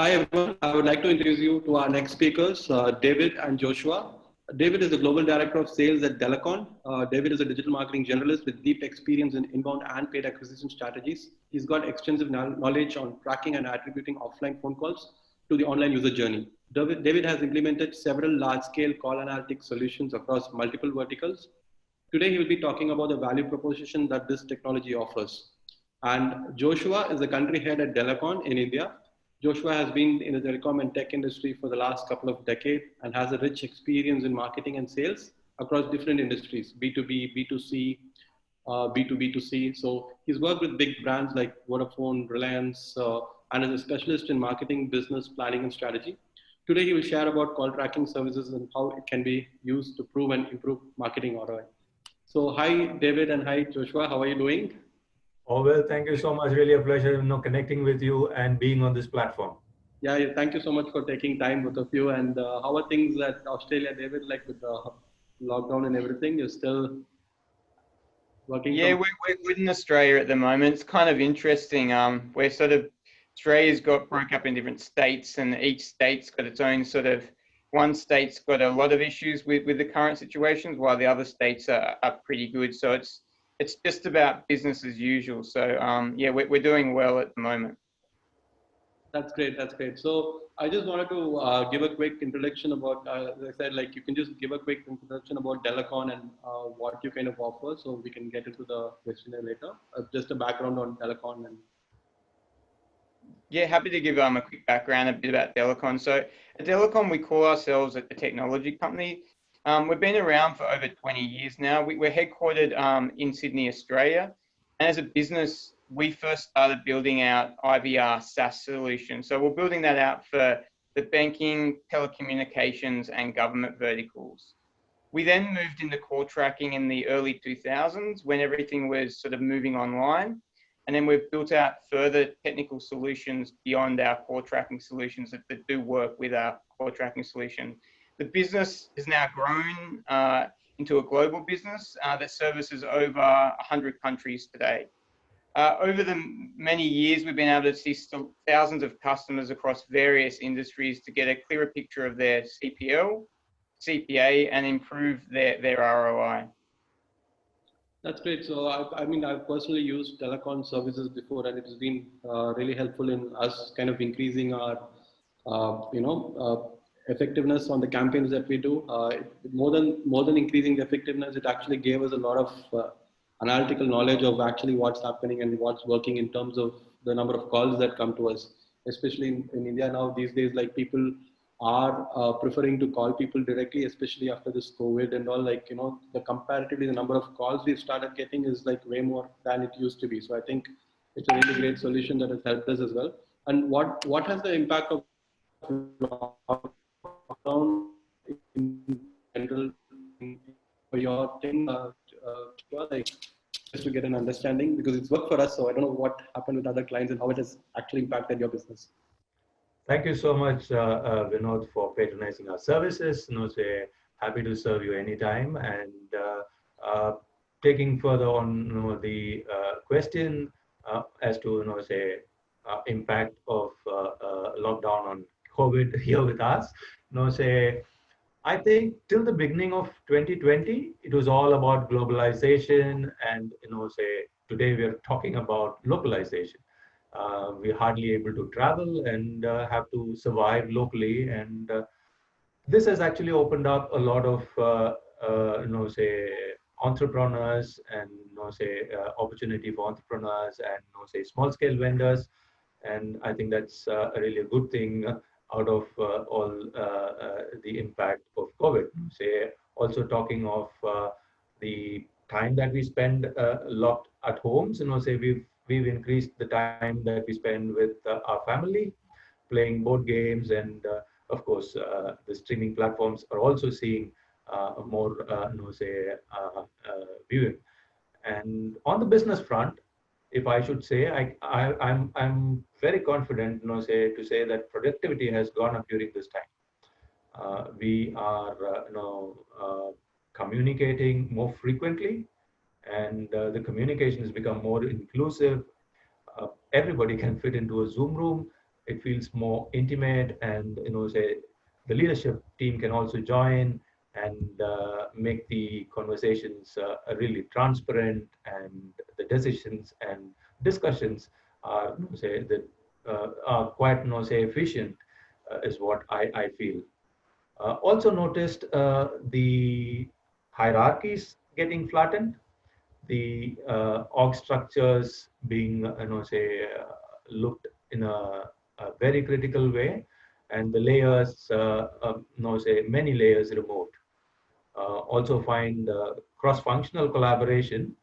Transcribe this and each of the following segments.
Hi everyone, I would like to introduce you to our next speakers, David and Joshua. David is the Global Director of Sales at Delacon. David is a digital marketing generalist with deep experience in inbound and paid acquisition strategies. He's got extensive knowledge on tracking and attributing offline phone calls to the online user journey. David has implemented several large-scale call analytics solutions across multiple verticals. Today he will be talking about the value proposition that this technology offers. And Joshua is the country head at Delacon in India. Joshua has been in the telecom and tech industry for the last couple of decades and has a rich experience in marketing and sales across different industries, B2B, B2C, B2B2C. So he's worked with big brands like Vodafone, Reliance, and is a specialist in marketing, business planning, and strategy. Today, he will share about call tracking services and how it can be used to prove and improve marketing ROI. So hi, David, and hi, Joshua. How are you doing? Oh, well, thank you so much. Really a pleasure, connecting with you and being on this platform. Yeah, thank you so much for taking time, both of you. And how are things at Australia, David, like with the lockdown and everything? You're still working? Yeah, we're in Australia at the moment. It's kind of interesting. We're Australia's got broke up in different states, and each state's got its own one state's got a lot of issues with the current situations, while the other states are pretty good. So it's just about business as usual. So yeah, we're doing well at the moment. That's great. That's great. So I just wanted to give a quick introduction about, as I said, like you can just give a quick introduction about Delacon and what you kind of offer, so we can get into the questionnaire later. Just a background on Delacon and. Yeah, happy to give a quick background, a bit about Delacon. So at Delacon, we call ourselves a technology company. We've been around for over 20 years now. We're headquartered in Sydney, Australia. And as a business, we first started building out IVR SaaS solutions. So we're building that out for the banking, telecommunications, and government verticals. We then moved into call tracking in the early 2000s when everything was moving online. And then we've built out further technical solutions beyond our core tracking solutions that do work with our core tracking solution. The business has now grown into a global business that services over 100 countries today. Over the many years, we've been able to see thousands of customers across various industries to get a clearer picture of their CPL, CPA, and improve their ROI. That's great. So I've personally used Delacon services before, and it has been really helpful in us kind of increasing our, effectiveness on the campaigns that we do. More than increasing the effectiveness, it actually gave us a lot of analytical knowledge of actually what's happening and what's working in terms of the number of calls that come to us, especially in India now these days. Like people are preferring to call people directly, especially after this COVID and all. Like, the comparatively the number of calls we've started getting is like way more than it used to be. So I think it's a really great solution that has helped us as well. And what has the impact of lockdown in general for your thing? Like, just to get an understanding, because it's worked for us. So I don't know what happened with other clients and how it has actually impacted your business. Thank you so much, Vinodh, for patronizing our services. Happy to serve you anytime. And taking further on the question as to impact of lockdown on COVID here with us. I think till the beginning of 2020, it was all about globalization, and today we are talking about localization. We're hardly able to travel and have to survive locally, and this has actually opened up a lot of entrepreneurs and opportunity for entrepreneurs and small scale vendors, and I think that's really a good thing out of all the impact of COVID. Also talking of the time that we spend locked at homes, we've increased the time that we spend with our family, playing board games, and of course the streaming platforms are also seeing more viewing. And on the business front, if I should say, I'm very confident, to say that productivity has gone up during this time. We are communicating more frequently, and the communication has become more inclusive. Everybody can fit into a Zoom room. it feels more intimate, and say the leadership team can also join and make the conversations really transparent, and the decisions and discussions are say that are quite say efficient, is what I feel. Also noticed the hierarchies getting flattened, the org structures being say looked in a very critical way, and the layers say many layers removed. Also find cross-functional collaboration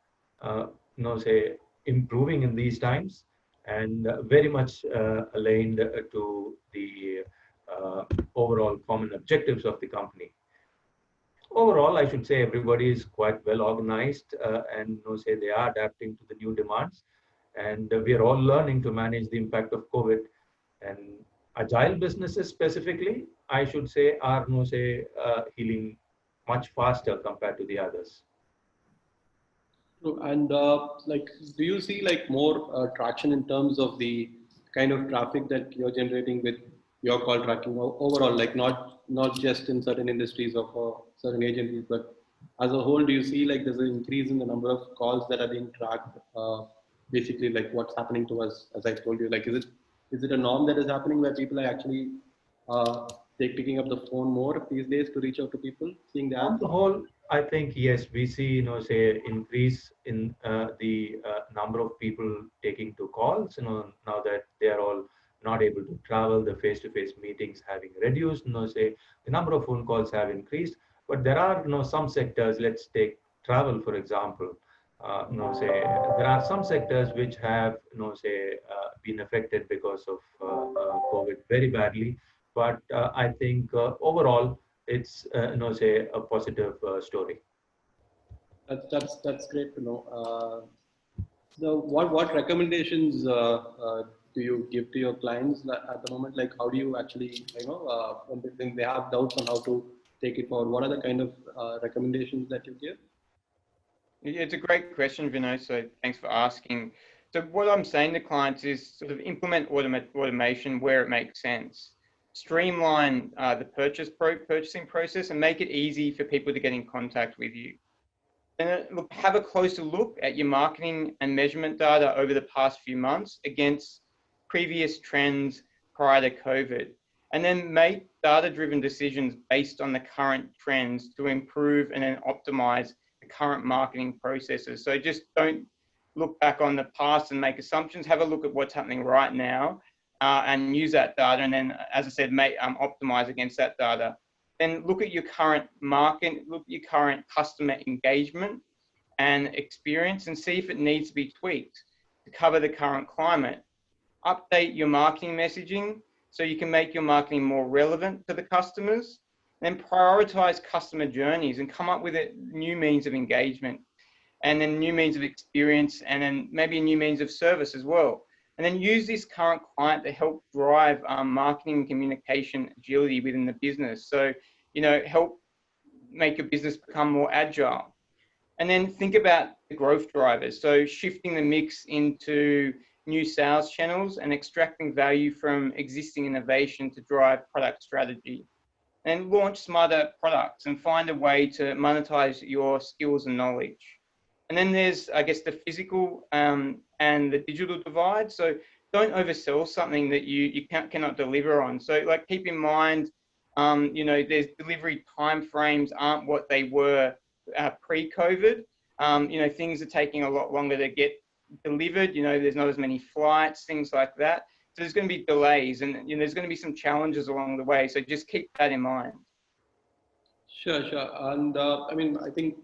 say improving in these times, and very much aligned to the overall common objectives of the company. Overall, I should say everybody is quite well organized, and say they are adapting to the new demands, and we are all learning to manage the impact of COVID. And agile businesses specifically, I should say, are say healing much faster compared to the others. True. And like, do you see like more traction in terms of the kind of traffic that you're generating with your call tracking overall, like not just in certain industries or for certain agencies, but as a whole, do you see like there's an increase in the number of calls that are being tracked? Basically, like what's happening to us, as I told you, like is it a norm that is happening where people are actually picking up the phone more these days to reach out to people, seeing the On ads? the whole, I think yes, we see say increase in the number of people taking to calls. Now that they are all not able to travel, the face-to-face meetings having reduced. Say the number of phone calls have increased, but there are some sectors. Let's take travel for example. Say there are some sectors which have say been affected because of COVID very badly, but I think overall it's say a positive story. That's great to know. So what recommendations do you give to your clients at the moment? Like, how do you actually, when they have doubts on how to take it forward, what are the kind of recommendations that you give? Yeah, it's a great question, Vinodh. So thanks for asking. So what I'm saying to clients is sort of implement automation where it makes sense. Streamline the purchasing process and make it easy for people to get in contact with you. And look, have a closer look at your marketing and measurement data over the past few months against previous trends prior to COVID. And then make data-driven decisions based on the current trends to improve and then optimize the current marketing processes. So just don't look back on the past and make assumptions. Have a look at what's happening right now and use that data. And then, as I said, optimize against that data. Then look at your current market, look at your current customer engagement and experience and see if it needs to be tweaked to cover the current climate. Update your marketing messaging so you can make your marketing more relevant to the customers. Then prioritize customer journeys and come up with a new means of engagement, and then new means of experience, and then maybe a new means of service as well. And then use this current client to help drive marketing and communication agility within the business. So, help make your business become more agile. And then think about the growth drivers. So shifting the mix into new sales channels and extracting value from existing innovation to drive product strategy. And launch smarter products and find a way to monetize your skills and knowledge. And then there's, I guess, the physical and the digital divide. So don't oversell something that you cannot deliver on. So like keep in mind, there's delivery timeframes aren't what they were pre-COVID. Things are taking a lot longer to get delivered. There's not as many flights, things like that. So there's going to be delays, and there's going to be some challenges along the way. So just keep that in mind. Sure. And I think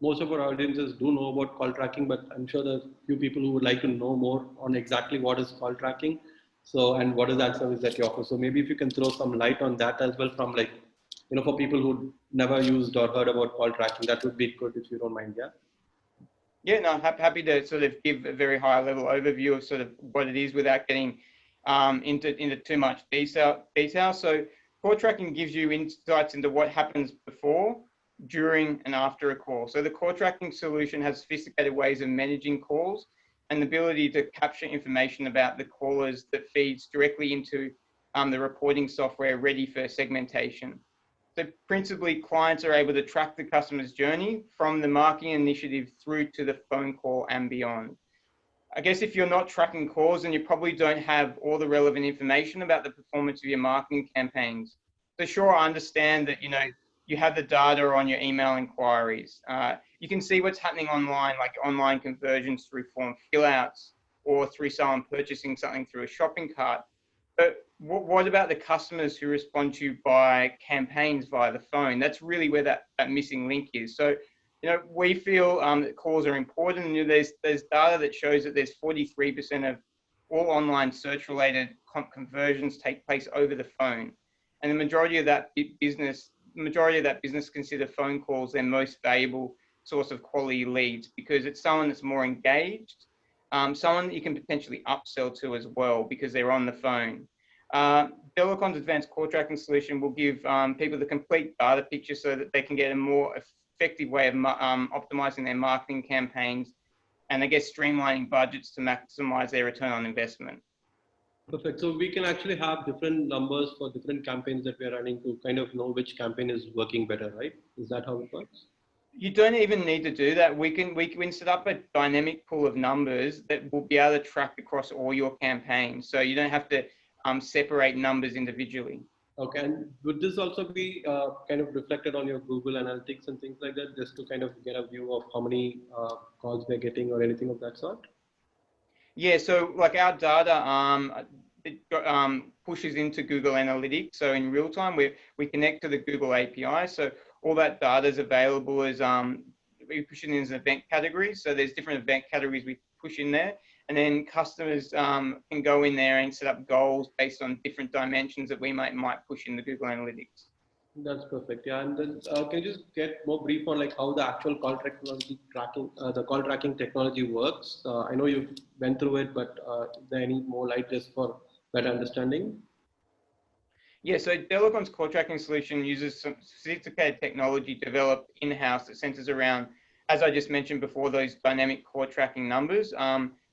most of our audiences do know about call tracking, but I'm sure there's a few people who would like to know more on exactly what is call tracking. So, and what is that service that you offer? So maybe if you can throw some light on that as well from for people who never used or heard about call tracking, that would be good if you don't mind, yeah? Yeah, no, happy to sort of give a very high level overview of sort of what it is without getting into too much detail. So call tracking gives you insights into what happens before, during, and after a call. So the call tracking solution has sophisticated ways of managing calls and the ability to capture information about the callers that feeds directly into the reporting software ready for segmentation. So principally, clients are able to track the customer's journey from the marketing initiative through to the phone call and beyond. I guess if you're not tracking calls, then you probably don't have all the relevant information about the performance of your marketing campaigns. So sure, I understand that, you have the data on your email inquiries. You can see what's happening online, like online conversions through form fill-outs or through someone purchasing something through a shopping cart. But what about the customers who respond to you by campaigns via the phone? That's really where that missing link is. So, we feel that calls are important. There's data that shows that there's 43% of all online search-related conversions take place over the phone, and the majority of that business consider phone calls their most valuable source of quality leads because it's someone that's more engaged, someone that you can potentially upsell to as well because they're on the phone. Delacon's advanced call tracking solution will give people the complete data picture so that they can get a more effective way of optimizing their marketing campaigns and, I guess, streamlining budgets to maximize their return on investment. Perfect. So we can actually have different numbers for different campaigns that we are running to kind of know which campaign is working better, right? Is that how it works? You don't even need to do that. We can set up a dynamic pool of numbers that will be able to track across all your campaigns. So you don't have to separate numbers individually. Okay, and would this also be kind of reflected on your Google Analytics and things like that, just to kind of get a view of how many calls we're getting or anything of that sort? Yeah, so like our data, it pushes into Google Analytics. So in real time, we connect to the Google API. So all that data is available as we push it in as event categories. So there's different event categories we push in there. And then customers can go in there and set up goals based on different dimensions that we might push in the Google Analytics. That's perfect. Yeah, and then can you just get more brief on like how the actual call tracking technology works? I know you went through it, but is there any more light just for better understanding? Yeah, so Delacon's call tracking solution uses some sophisticated technology developed in-house that centers around, as I just mentioned before, those dynamic call tracking numbers,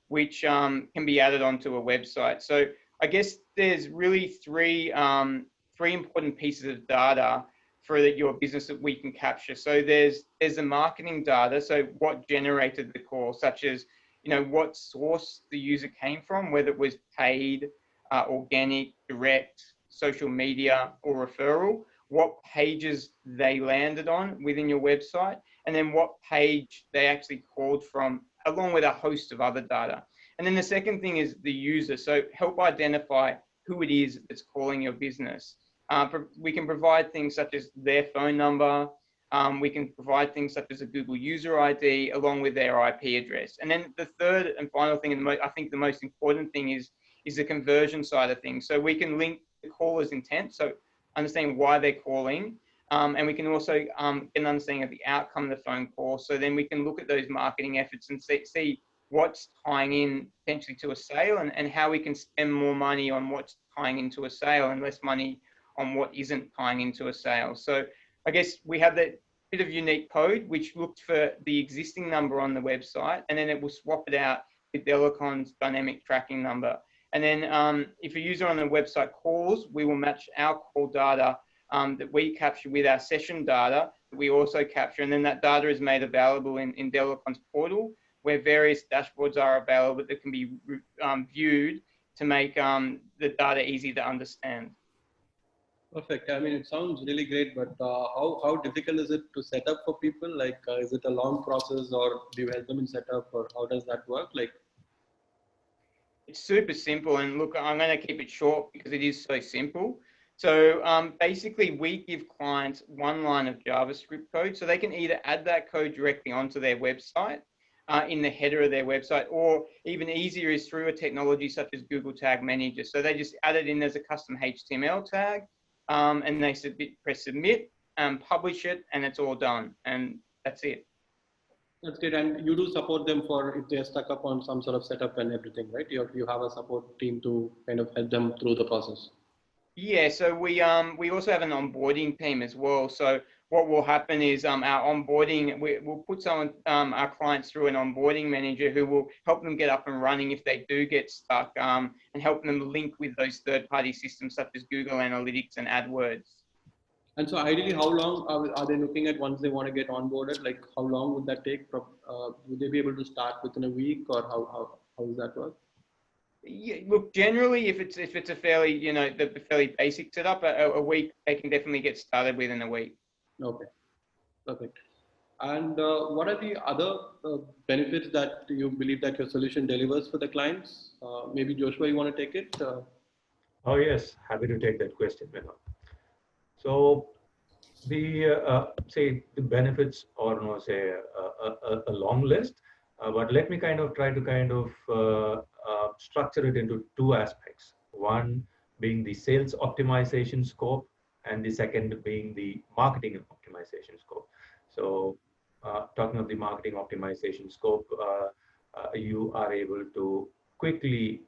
which can be added onto a website. So I guess there's really three important pieces of data for your business that we can capture. So there's the marketing data, so what generated the call, such as what source the user came from, whether it was paid, organic, direct, social media, or referral, what pages they landed on within your website, and then what page they actually called from, along with a host of other data. And then the second thing is the user. So help identify who it is that's calling your business. We can provide things such as their phone number. We can provide things such as a Google user ID along with their IP address. And then the third and final thing, and I think the most important thing is the conversion side of things. So we can link the caller's intent, so understanding why they're calling, and we can also get an understanding of the outcome of the phone call. So then we can look at those marketing efforts and see what's tying in potentially to a sale and how we can spend more money on what's tying into a sale and less money on what isn't tying into a sale. So I guess we have that bit of unique code, which looked for the existing number on the website, and then it will swap it out with Delacon's dynamic tracking number. And then if a user on the website calls, we will match our call data that we capture with our session data that we also capture. And then that data is made available in Delacon's portal, where various dashboards are available that can be viewed to make the data easy to understand. Perfect. I mean, it sounds really great, but how difficult is it to set up for people? Like, is it a long process, or do you help them in setup, or how does that work? Like, it's super simple, and look, I'm going to keep it short because it is so simple. So basically, we give clients one line of JavaScript code, so they can either add that code directly onto their website in the header of their website, or even easier is through a technology such as Google Tag Manager. So they just add it in as a custom HTML tag, and they press submit, publish it, and it's all done, and that's it. that's great. And you do support them for if they're stuck up on some sort of setup and everything, right? You have a support team to kind of help them through the process. Yeah, so we also have an onboarding team as well. So what will happen is our onboarding, we'll put our clients through an onboarding manager who will help them get up and running if they do get stuck, and help them link with those third-party systems such as Google Analytics and AdWords. And so ideally, how long are they looking at once they want to get onboarded? Like how long would that take? Would they be able to start within a week, or how does that work? Yeah, look, generally, if it's a fairly, the fairly basic setup, a week, they can definitely get started within a week. Okay, perfect. And what are the other benefits that you believe that your solution delivers for the clients? Maybe Joshua, you want to take it? Oh yes, happy to take that question, Vinodh. So the say the benefits, or no, say a long list, but let me kind of try to structure it into two aspects. One being the sales optimization scope, and the second being the marketing optimization scope. So talking of the marketing optimization scope, you are able to quickly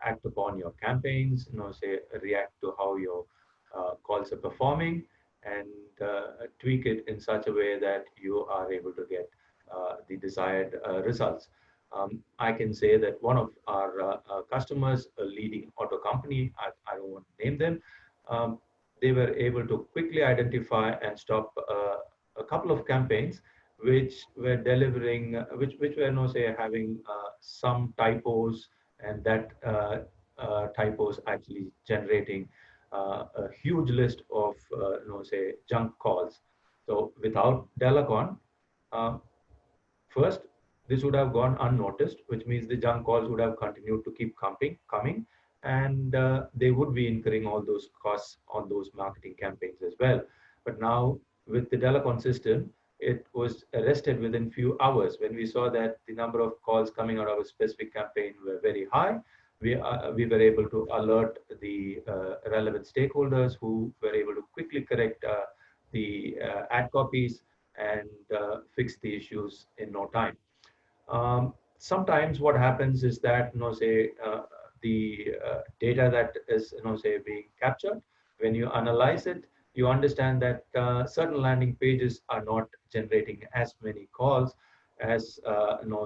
act upon your campaigns, say react to how your calls are performing, and tweak it in such a way that you are able to get the desired results. I can say that one of our customers, a leading auto company, I don't want to name them, they were able to quickly identify and stop a couple of campaigns which were delivering, which were, say, having some typos, and that typos actually generating a huge list of, say, junk calls. So without Delacon, first, this would have gone unnoticed, which means the junk calls would have continued to keep coming, and they would be incurring all those costs on those marketing campaigns as well. But now with the Delacon system, it was arrested within few hours. When we saw that the number of calls coming out of a specific campaign were very high, we were able to alert the relevant stakeholders, who were able to quickly correct the ad copies and fix the issues in no time. Sometimes what happens is that, say, the data that is, say, being captured, when you analyze it, you understand that certain landing pages are not generating as many calls as,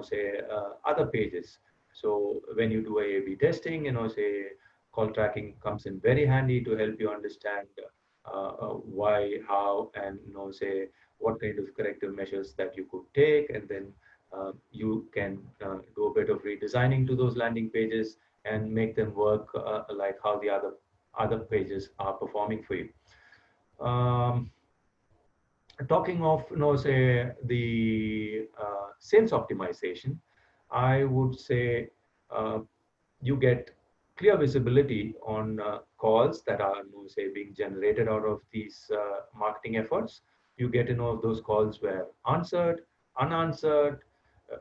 say, other pages. So when you do A/B testing, say, call tracking comes in very handy to help you understand why, how, and, say, what kind of corrective measures that you could take, and then you can do a bit of redesigning to those landing pages and make them work like how the other pages are performing for you. Talking of, say, the sales optimization, I would say you get clear visibility on calls that are, say, being generated out of these marketing efforts. You get to know if those calls were answered, unanswered.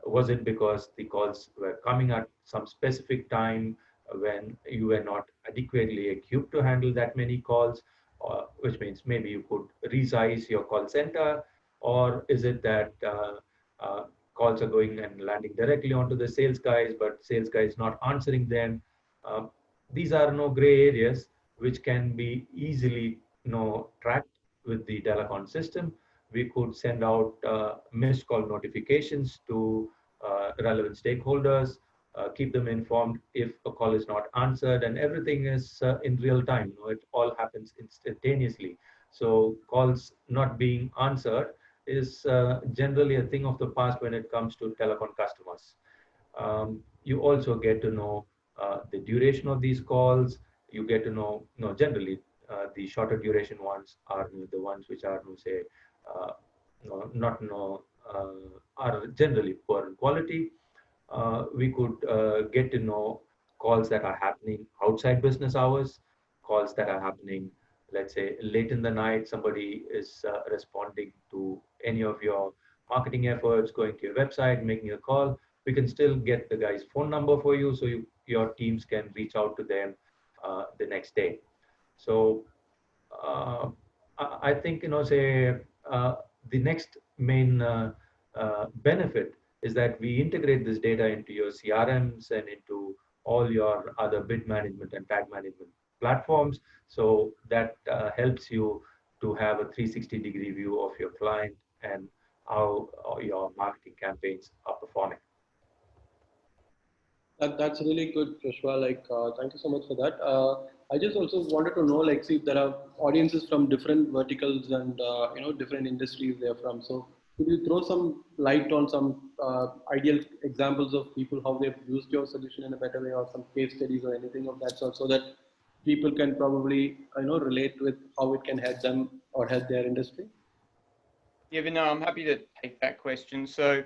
Was it because the calls were coming at some specific time when you were not adequately equipped to handle that many calls? Which means maybe you could resize your call center, or is it that calls are going and landing directly onto the sales guys, but sales guys not answering them? These are no gray areas which can be easily tracked with the Delacon system. We could send out missed call notifications to relevant stakeholders, keep them informed if a call is not answered, and everything is in real time. It all happens instantaneously. So calls not being answered is generally a thing of the past when it comes to telecom customers. You also get to know the duration of these calls. You get to know, generally the shorter duration ones are the ones which are, say, are generally poor in quality. We could get to know calls that are happening outside business hours, calls that are happening, let's say, late in the night. Somebody is responding to any of your marketing efforts, going to your website, making a call. We can still get the guy's phone number for you, so your teams can reach out to them the next day. So I think, say, the next main benefit is that we integrate this data into your CRMs and into all your other bid management and tag management platforms. So that helps you to have a 360-degree view of your client and how your marketing campaigns are performing. That's really good, Joshua. Like, thank you so much for that. I just also wanted to know, like, see, there are audiences from different verticals and different industries they're from. So, could you throw some light on some ideal examples of people how they've used your solution in a better way, or some case studies or anything of that sort, so that people can probably relate with how it can help them or help their industry? Yeah, but no, I'm happy to take that question. So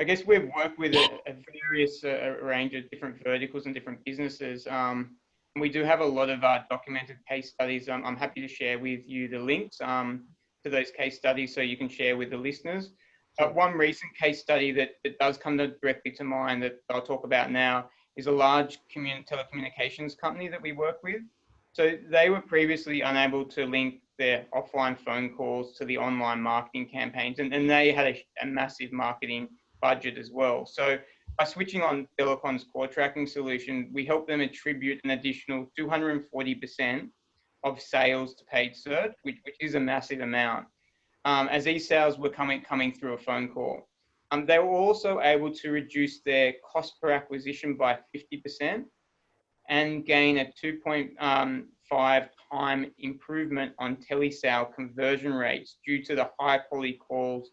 I guess we've worked with a various range of different verticals and different businesses. And we do have a lot of documented case studies. I'm happy to share with you the links to those case studies so you can share with the listeners. Sure. One recent case study that does come directly to mind that I'll talk about now is a large telecommunications company that we work with. So they were previously unable to link their offline phone calls to the online marketing campaigns, and they had a massive marketing budget as well. So by switching on Delacon's core tracking solution, we help them attribute an additional 240% of sales to paid search, which is a massive amount, as these sales were coming through a phone call. They were also able to reduce their cost per acquisition by 50%, and gain a 2.5 time improvement on telesale conversion rates due to the high quality calls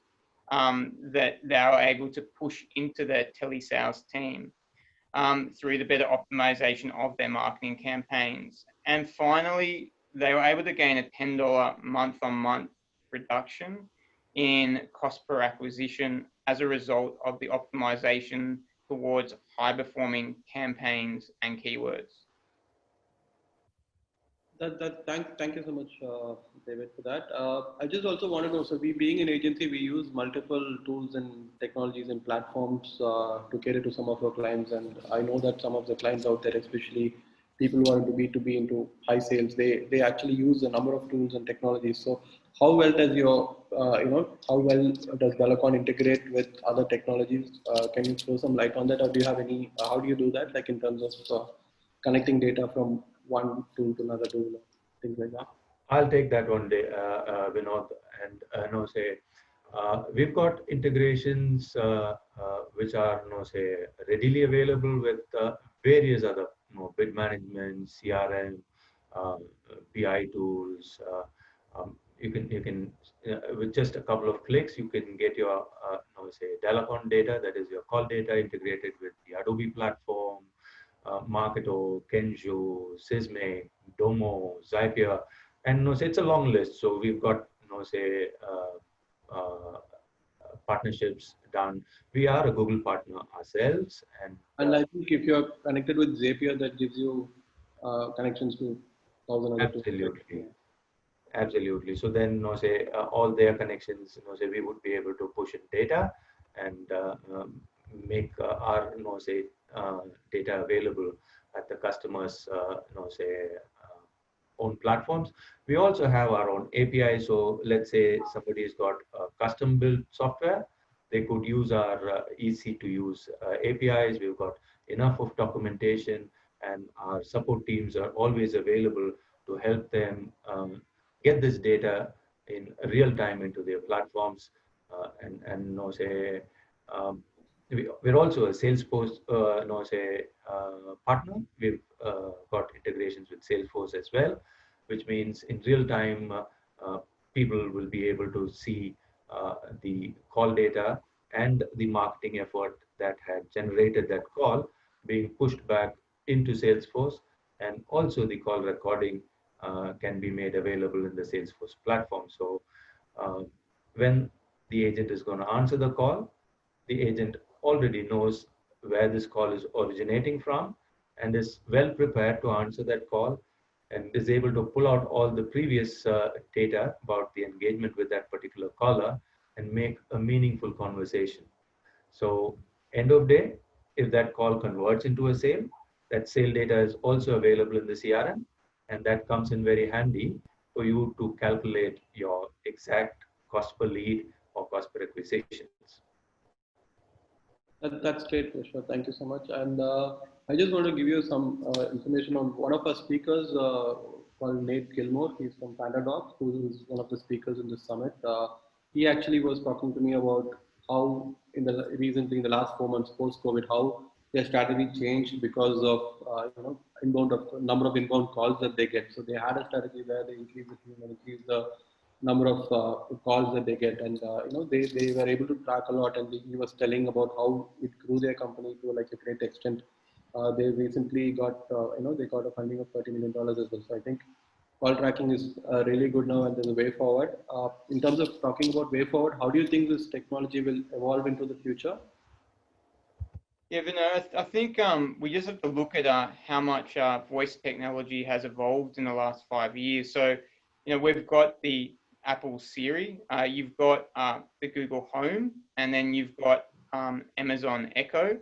that they are able to push into their telesales team through the better optimization of their marketing campaigns. And finally, they were able to gain a $10 month-on-month reduction in cost per acquisition as a result of the optimization towards high-performing campaigns and keywords. Thank you so much, David, for that. I just also want to know, so we being an agency, we use multiple tools and technologies and platforms to cater to some of our clients. And I know that some of the clients out there, especially people who are into B2B, into high sales, they actually use a number of tools and technologies. So how well does your, how well does Delacon integrate with other technologies? Can you throw some light on that? Or do you have any, how do you do that? Like in terms of connecting data from one tool to another tool, things like that? I'll take that one day, Vinodh, and we've got integrations which are readily available with various other bid management, CRM, BI tools. You can with just a couple of clicks you can get your Delacon data, that is your call data, integrated with the Adobe platform, Marketo, Kenjo, Sysme, Domo, Zapier, and it's a long list. So we've got partnerships done. We are a Google partner ourselves, and I think if you're connected with Zapier, that gives you connections to thousands of absolutely. Absolutely. So then, all their connections, we would be able to push in data and make our, data available at the customer's, own platforms. We also have our own API. So let's say somebody's got custom built software, they could use our easy to use APIs. We've got enough of documentation, and our support teams are always available to help them get this data in real time into their platforms, we're also a Salesforce partner. We've got integrations with Salesforce as well, which means in real time people will be able to see the call data and the marketing effort that had generated that call being pushed back into Salesforce, and also the call recording can be made available in the Salesforce platform. So when the agent is going to answer the call, the agent already knows where this call is originating from and is well prepared to answer that call, and is able to pull out all the previous data about the engagement with that particular caller and make a meaningful conversation. So end of day, if that call converts into a sale, that sale data is also available in the CRM, and that comes in very handy for you to calculate your exact cost per lead or cost per acquisitions. That's great, Joshua. Thank you so much. And I just want to give you some information on one of our speakers called Nate Gilmore. He's from PandaDocs, who is one of the speakers in this summit. He actually was talking to me about how recently in the last 4 months post-COVID, how their strategy changed because of number of inbound calls that they get. So they had a strategy where they increased the team and increased the number of calls that they get, and they were able to track a lot. And he was telling about how it grew their company to like a great extent. They recently got they got a funding of $30 million as well. So I think call tracking is really good now, and there's a way forward. In terms of talking about way forward, how do you think this technology will evolve into the future? Yeah, Vinodh, I think we just have to look at how much voice technology has evolved in the last 5 years. So, we've got the Apple Siri, you've got the Google Home, and then you've got Amazon Echo.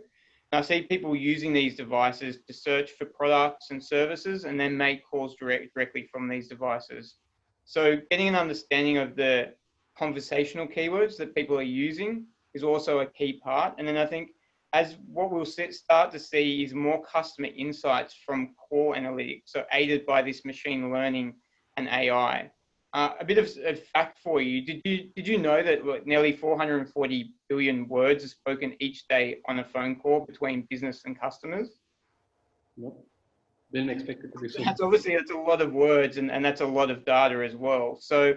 And I see people using these devices to search for products and services and then make calls directly from these devices. So getting an understanding of the conversational keywords that people are using is also a key part. And then I think as what we'll start to see is more customer insights from core analytics, so aided by this machine learning and AI. A bit of a fact for you: did you know that nearly 440 billion words are spoken each day on a phone call between business and customers? Nope. Didn't expect it to be so. That's a lot of words, and that's a lot of data as well. So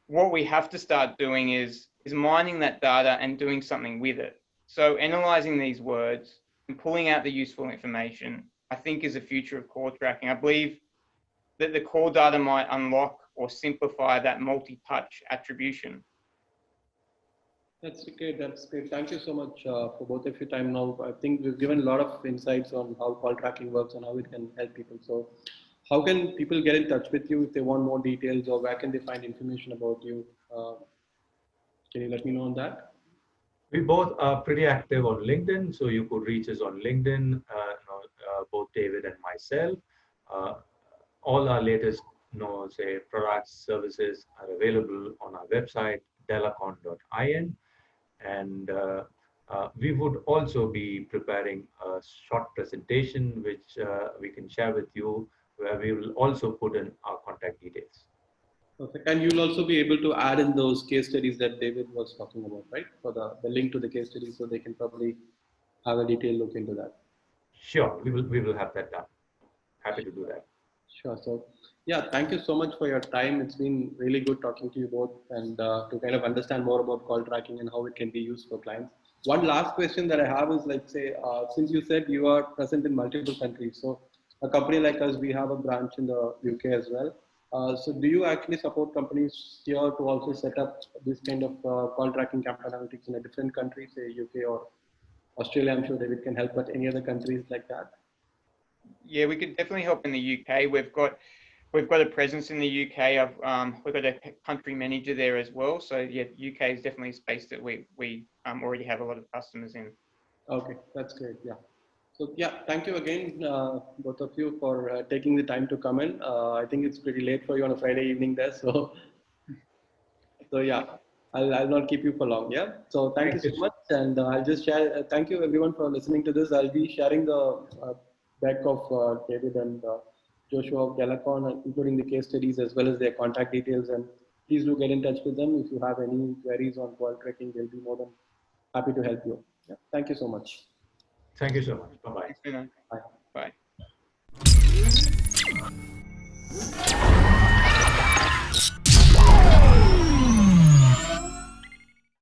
what we have to start doing is mining that data and doing something with it. So analyzing these words and pulling out the useful information, I think, is the future of call tracking. I believe that the call data might unlock or simplify that multi-touch attribution. That's great. That's great. Thank you so much for both of your time now. I think we've given a lot of insights on how call tracking works and how it can help people. So how can people get in touch with you if they want more details, or where can they find information about you? Can you let me know on that? We both are pretty active on LinkedIn, so you could reach us on LinkedIn, both David and myself. All our latest products, services are available on our website, delacon.in. And we would also be preparing a short presentation, which we can share with you, where we will also put in our contact details. Perfect. And you'll also be able to add in those case studies that David was talking about, right? For the link to the case studies, so they can probably have a detailed look into that. Sure, we will have that done. Happy to do that. Sure. So yeah, thank you so much for your time. It's been really good talking to you both, and to kind of understand more about call tracking and how it can be used for clients. One last question that I have is, like, say, since you said you are present in multiple countries, so a company like us, we have a branch in the UK as well. So do you actually support companies here to also set up this kind of call tracking campaign analytics in a different country, say UK or Australia? I'm sure David can help, but any other countries like that? Yeah, we could definitely help in the UK. We've got a presence in the UK. We've got a country manager there as well. So yeah, UK is definitely a space that we already have a lot of customers in. Okay, that's great. Yeah. So yeah, thank you again, both of you, for taking the time to come in. I think it's pretty late for you on a Friday evening there. So yeah, I'll not keep you for long. Yeah. So thank you so much. And I'll just share, thank you everyone for listening to this. I'll be sharing the deck of David and Joshua of Delacon, including the case studies as well as their contact details. And please do get in touch with them if you have any queries on call tracking. They'll be more than happy to help you. Yeah. Thank you so much. Thank you so much. Bye-bye. Thanks, Vinodh. Bye. Bye.